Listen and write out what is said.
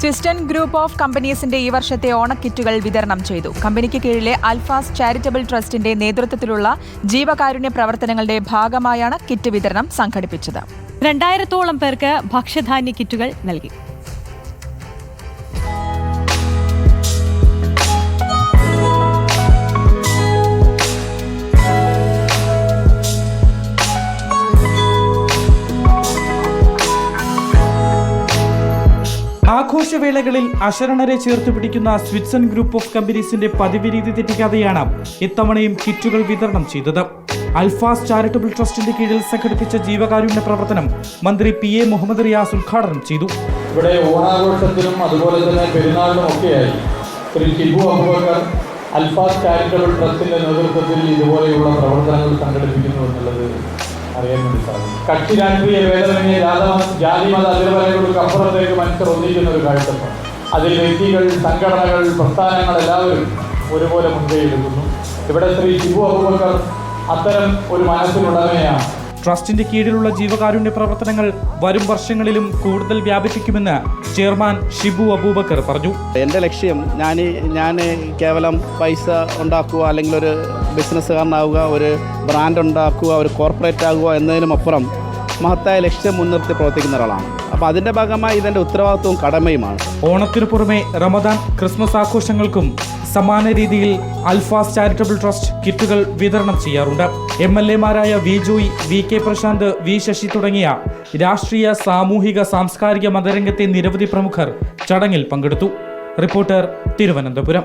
Sistine group of കമ്പനീസിന്റെ ഈ വർഷത്തെ ഓണക്കിറ്റുകൾ വിതരണം ചെയ്തു. കമ്പനിക്ക് കീഴിലെ അൽഫാസ് ചാരിറ്റബിൾ ട്രസ്റ്റിന്റെ നേതൃത്വത്തിലുള്ള ജീവകാരുണ്യ പ്രവർത്തനങ്ങളുടെ ഭാഗമായാണ് കിറ്റ് വിതരണം സംഘടിപ്പിച്ചത്. 2000-ഓളം പേർക്ക് ഭക്ഷ്യധാന്യ കിറ്റുകൾ നൽകി. ആഘോഷവേളകളിൽ അശരണരെ ചേർത്ത് പിടിക്കുന്ന സിസ്റ്റൻ ഗ്രൂപ്പ് ഓഫ് കമ്പനീസിന്റെ പതിവ് രീതി തെറ്റിക്കാതെയാണ് ഇത്തവണയും കിറ്റുകൾ വിതരണം ചെയ്തത്. അൽഫാസ് ചാരിറ്റബിൾ ട്രസ്റ്റിന്റെ കീഴിൽ സംഘടിപ്പിച്ച ജീവകാരുണ്യ പ്രവർത്തനം മന്ത്രി PA മുഹമ്മദ് റിയാസ് ഉദ്ഘാടനം ചെയ്തു. ഇവിടെ ഓണാഘോഷത്തിനും അതുപോലെ തന്നെ പെരുന്നാളിനും ഒക്കെയായി ശ്രീ ഷിബു അബൂബക്കർ അൽഫാസ് ചാരിറ്റബിൾ ട്രസ്റ്റിന്റെ നേതൃത്വത്തിൽ ഇതുപോലെയുള്ള പ്രവർത്തനങ്ങൾ സംഘടിപ്പിക്കുന്നു എന്നുള്ളത് അറിയാൻ വേണ്ടി സാധിക്കും. കക്ഷി രാഷ്ട്രീയ ഭേദമന്യേ ജാതിമത അതിർവരകൾക്ക് അപ്പുറത്തേക്ക് മനുഷ്യർ ഒന്നിക്കുന്ന ഒരു കാഴ്ചപ്പാട്. അതിൽ വ്യക്തികൾ, സംഘടനകൾ, പ്രസ്ഥാനങ്ങൾ എല്ലാവരും ഒരുപോലെ മുൻകൈ എടുക്കുന്നു. ഇവിടെ ശ്രീ ഷിബു അബൂബക്കർ അത്തരം ഒരു മനസ്സിനുടമയാണ്. ട്രസ്റ്റിന്റെ കീഴിലുള്ള ജീവകാരുണ്യ പ്രവർത്തനങ്ങൾ വരും വർഷങ്ങളിലും കൂടുതൽ വ്യാപിപ്പിക്കുമെന്ന് ചെയർമാൻ ഷിബു അബൂബക്കർ പറഞ്ഞു. എൻ്റെ ലക്ഷ്യം ഞാൻ കേവലം പൈസ ഉണ്ടാക്കുക, അല്ലെങ്കിൽ ഒരു ബിസിനസ്സുകാരനാവുക, ഒരു ബ്രാൻഡ് ഉണ്ടാക്കുക, ഒരു കോർപ്പറേറ്റ് ആകുക എന്നതിനുമപ്പുറം മഹത്തായ ലക്ഷ്യം മുൻനിർത്തി പ്രവർത്തിക്കുന്ന ഒരാളാണ്. അപ്പോൾ അതിൻ്റെ ഭാഗമായി ഇതെൻ്റെ ഉത്തരവാദിത്വവും കടമയുമാണ്. ഓണത്തിനു പുറമെ റമദാൻ, ക്രിസ്മസ് ആഘോഷങ്ങൾക്കും സമാന രീതിയിൽ അൽഫാസ് ചാരിറ്റബിൾ ട്രസ്റ്റ് കിറ്റുകൾ വിതരണം ചെയ്യാറുണ്ട്. MLA-മാരായ V. Joy, VK Prashant, V. Sasi തുടങ്ങിയ രാഷ്ട്രീയ, സാമൂഹിക, സാംസ്കാരിക മതരംഗത്തെ നിരവധി പ്രമുഖർ ചടങ്ങിൽ പങ്കെടുത്തു. റിപ്പോർട്ടർ, തിരുവനന്തപുരം.